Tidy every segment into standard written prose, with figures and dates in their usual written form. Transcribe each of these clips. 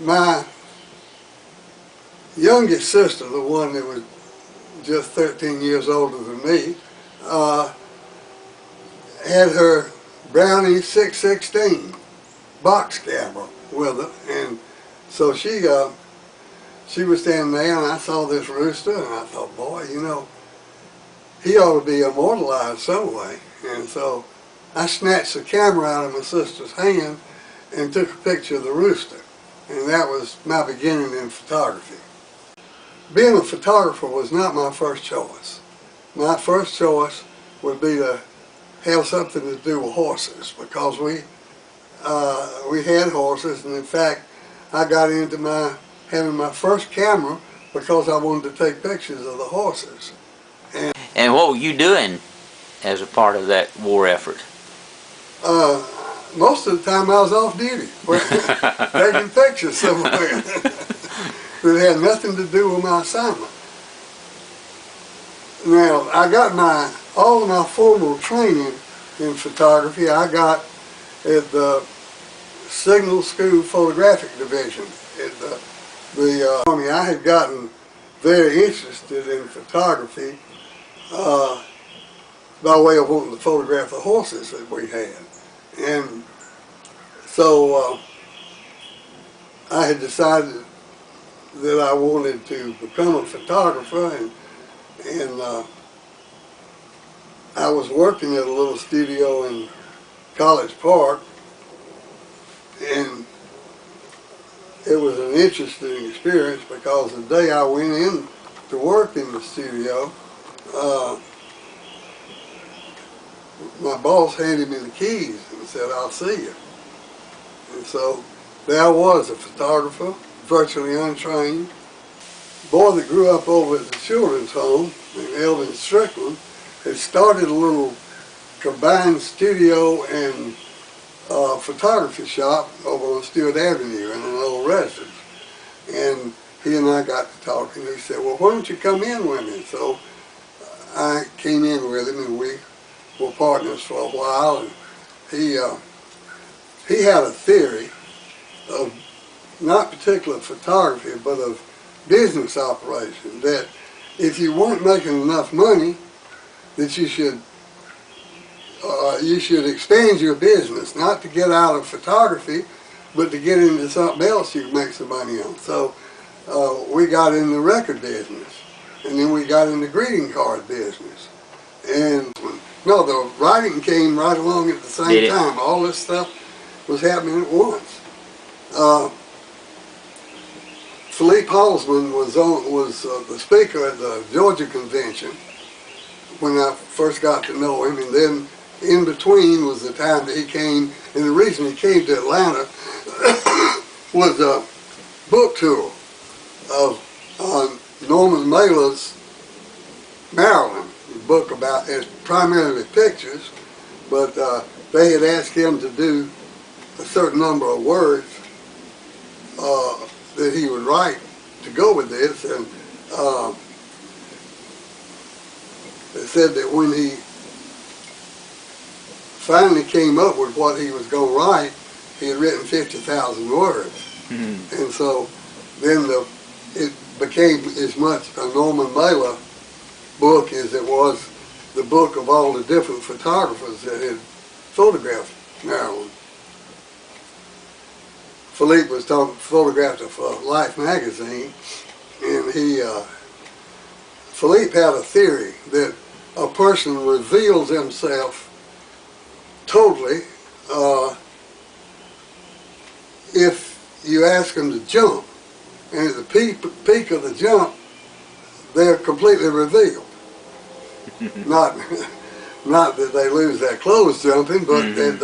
my youngest sister, the one that was just 13 years older than me, had her Brownie 616 box camera with her, and so she was standing there, and I saw this rooster, and I thought, boy, you know, he ought to be immortalized some way. And so I snatched the camera out of my sister's hand and took a picture of the rooster, and that was my beginning in photography. Being a photographer was not my first choice. My first choice would be to have something to do with horses, because we had horses, and in fact I got into having my first camera because I wanted to take pictures of the horses. And what were you doing as a part of that war effort? Most of the time I was off duty, taking pictures somewhere that had nothing to do with my assignment. Now, I got all of my formal training in photography I got at the Signal School Photographic Division at the Army. I had gotten very interested in photography by way of wanting to photograph the horses that we had. And so I had decided that I wanted to become a photographer, and I was working at a little studio in College Park, and it was an interesting experience because the day I went in to work in the studio, my boss handed me the keys and said, "I'll see you." And so there I was, a photographer, virtually untrained. Boy that grew up over at the children's home, named Elvin Strickland, had started a little combined studio and photography shop over on Stewart Avenue in an old residence. And he and I got to talking. He said, "Well, why don't you come in with me?" So I came in with him, and we were partners for a while. And he had a theory of not particular photography, but of business operation, that if you weren't making enough money, that you should expand your business, not to get out of photography, but to get into something else you can make some money on. So we got in the record business, and then we got in the greeting card business. And no, the writing came right along at the same time. All this stuff was happening at once. Philippe Halsman was the speaker at the Georgia convention when I first got to know him, and then in between was the time that he came, and the reason he came to Atlanta was a book tour of Norman Mailer's Maryland, a book about, it's primarily pictures, but they had asked him to do a certain number of words that he would write to go with this, and they said that when he finally came up with what he was going to write, he had written 50,000 words. Mm-hmm. And so then it became as much a Norman Mailer book as it was the book of all the different photographers that had photographed Maryland. Philippe was photographed for Life magazine, and Philippe had a theory that a person reveals himself totally if you ask them to jump, and at the peak of the jump, they're completely revealed. Not that they lose their clothes jumping, but that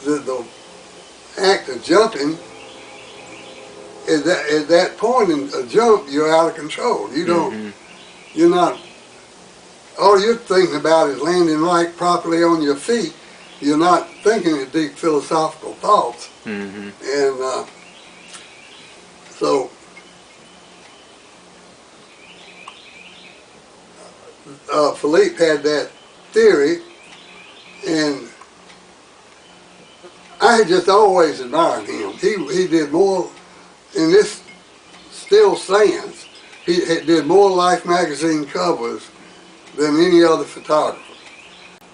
the act of jumping, at that point in a jump, you're out of control. You don't, you're not, all you're thinking about is landing right properly on your feet. You're not thinking of deep philosophical thoughts. And so Philippe had that theory, and I had just always admired him. he did more, and this still stands. He did more Life magazine covers than any other photographer.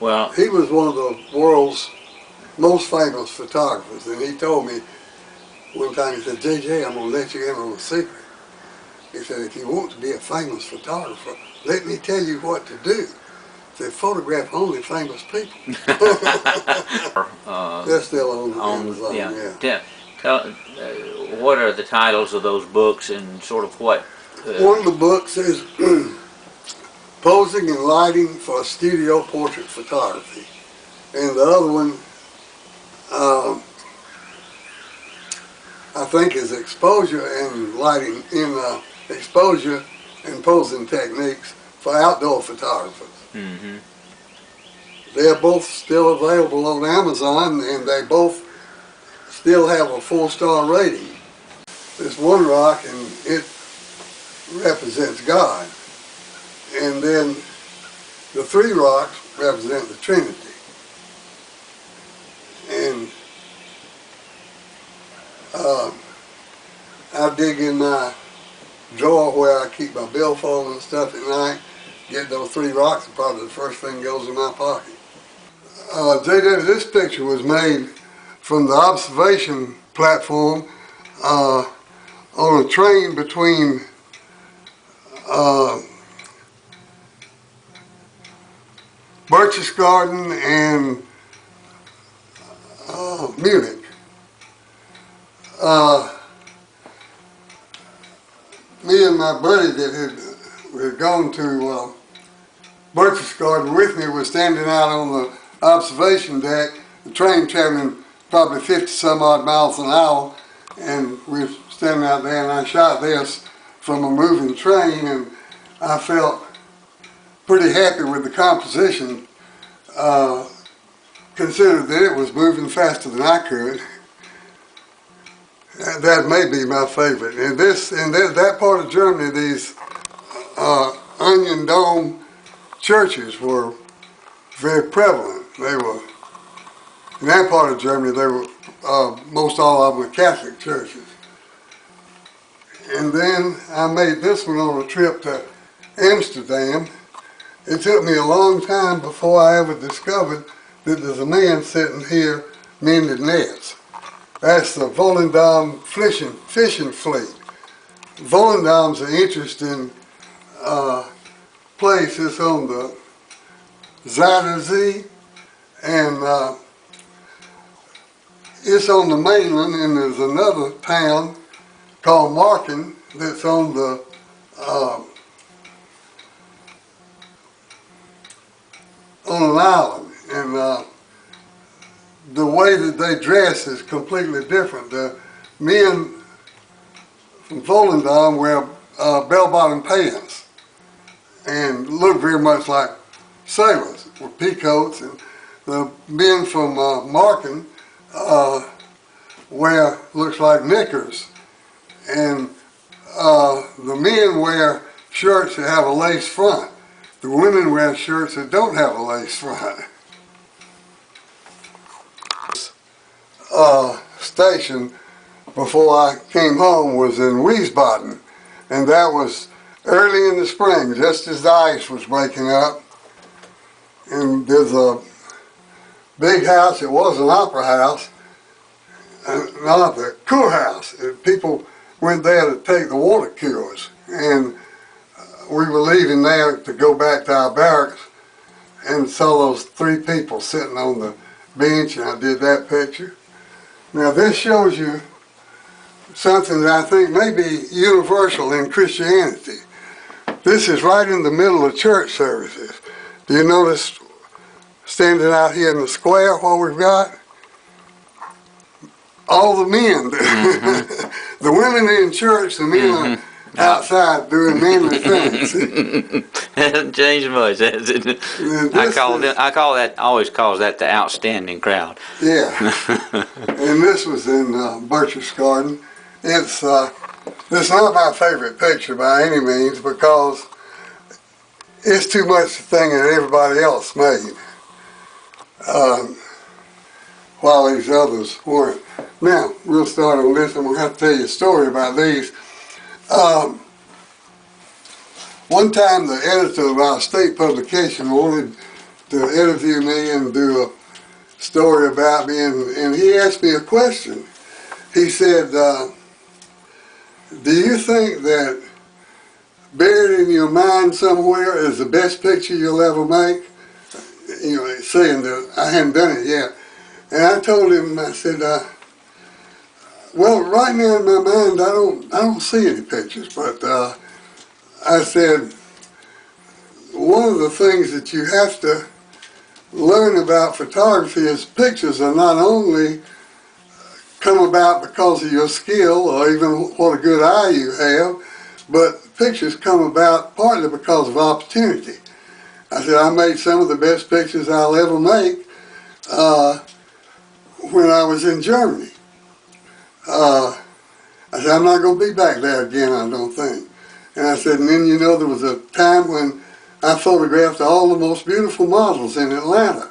Well, He was one of the world's most famous photographers, and he told me one time, he said, JJ, I'm going to let you in on a secret. He said, if you want to be a famous photographer, let me tell you what to do. He said, photograph only famous people. They're still on Amazon, yeah. What are the titles of those books and sort of what? One of the books is Posing and Lighting for Studio Portrait Photography. And the other one, I think, is Exposure and Lighting Exposure and Posing Techniques for Outdoor Photographers. Mm-hmm. They're both still available on Amazon, and they both still have a 4-star rating. There's one rock, and it represents God. And then the 3 rocks represent the Trinity. And I dig in my drawer where I keep my billfold and stuff at night, get those 3 rocks, and probably the first thing goes in my pocket. JJ, this picture was made from the observation platform on a train between Berchtesgaden and Munich. Me and my buddy that had gone to Berchtesgaden with me was standing out on the observation deck, the train traveling probably 50 some odd miles an hour, and we were standing out there, and I shot this from a moving train, and I felt pretty happy with the composition, considered that it was moving faster than I could. That may be my favorite. And that part of Germany, these onion dome churches were very prevalent. They were, in that part of Germany, they were, most all of them were Catholic churches. And then I made this one on a trip to Amsterdam. It took me a long time before I ever discovered that there's a man sitting here mending nets. That's the Volendam fishing fleet. Volendam's an interesting place. It's on the Zuiderzee, and it's on the mainland, and there's another town called Marken that's on the on an island, and the way that they dress is completely different. The men from Volendam wear bell-bottom pants and look very much like sailors with peacoats, and the men from Marken wear, looks like knickers, and the men wear shirts that have a lace front. The women wear shirts that don't have a lace front. Station before I came home was in Wiesbaden, and that was early in the spring, just as the ice was breaking up. And there's a big house. It was an opera house, not the Kurhaus. People went there to take the water cures, and we were leaving there to go back to our barracks, and saw those 3 people sitting on the bench, and I did that picture. Now this shows you something that I think may be universal in Christianity. This is right in the middle of church services. Do you notice standing out here in the square what we've got? All the men. Mm-hmm. The women in church, the men are outside doing manly things. Hasn't changed much, has it? I always call that the outstanding crowd. Yeah. And this was in Berchtesgaden. It's not my favorite picture by any means, because it's too much the thing that everybody else made. while these others weren't. Now, we'll start on this, and we'll have to tell you a story about these. One time the editor of our state publication wanted to interview me and do a story about me, and he asked me a question. He said, do you think that buried in your mind somewhere is the best picture you'll ever make? You know, saying that I hadn't done it yet. And I told him, I said, well, right now in my mind, I don't see any pictures, but I said, one of the things that you have to learn about photography is pictures are not only come about because of your skill or even what a good eye you have, but pictures come about partly because of opportunity. I said, I made some of the best pictures I'll ever make when I was in Germany. I said, I'm not going to be back there again, I don't think. And I said, and then you know there was a time when I photographed all the most beautiful models in Atlanta.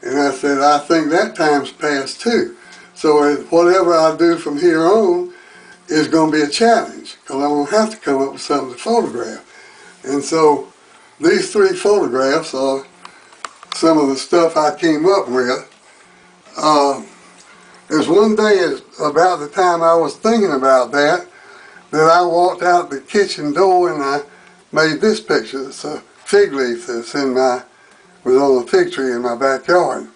And I said, I think that time's passed too. So whatever I do from here on is going to be a challenge, because I'm going to have to come up with something to photograph. And so these three photographs are some of the stuff I came up with. There's one day about the time I was thinking about that I walked out the kitchen door and I made this picture. It's a fig leaf that's was on a fig tree in my backyard.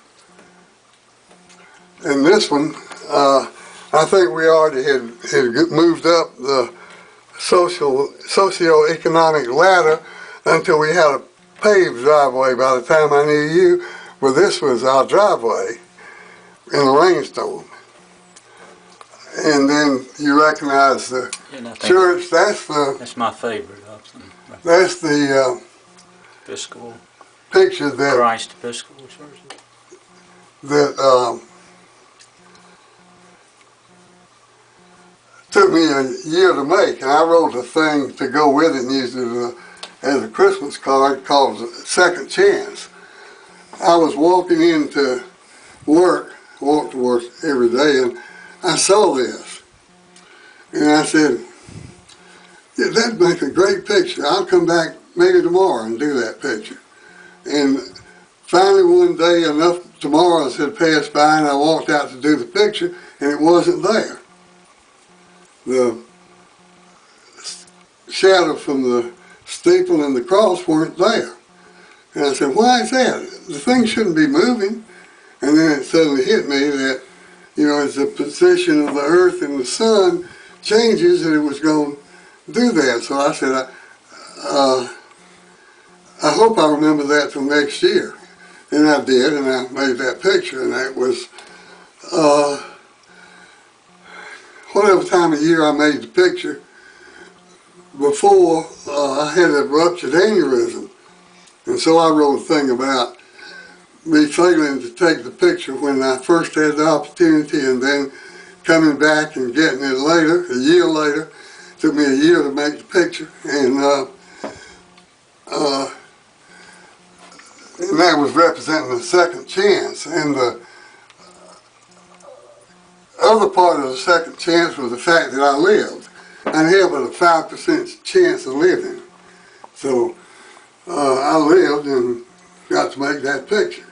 And this one, I think we already had moved up the socio-economic ladder until we had a paved driveway by the time I knew you. Well, this was our driveway in a rainstorm. And then you recognize the church. That's my favorite of them. That's the Episcopal picture that Christ Episcopal Church. That took me a year to make, and I wrote a thing to go with it and used it as a Christmas card called Second Chance. I was walking into work, walk to work every day, and I saw this. And I said, yeah, that'd make a great picture. I'll come back maybe tomorrow and do that picture. And finally one day, enough tomorrows had passed by, and I walked out to do the picture, and it wasn't there. The shadow from the steeple and the cross weren't there. And I said, why is that? The thing shouldn't be moving. And then it suddenly hit me that, you know, as the position of the earth and the sun changes, that it was going to do that. So I said, I hope I remember that till next year. And I did, and I made that picture, and that was whatever time of year I made the picture. Before, I had a ruptured aneurysm, and so I wrote a thing about me failing to take the picture when I first had the opportunity, and then coming back and getting it later, a year later. It took me a year to make the picture, and that was representing the second chance. And the other part of the second chance was the fact that I lived. I had but a 5% chance of living. So I lived and got to make that picture.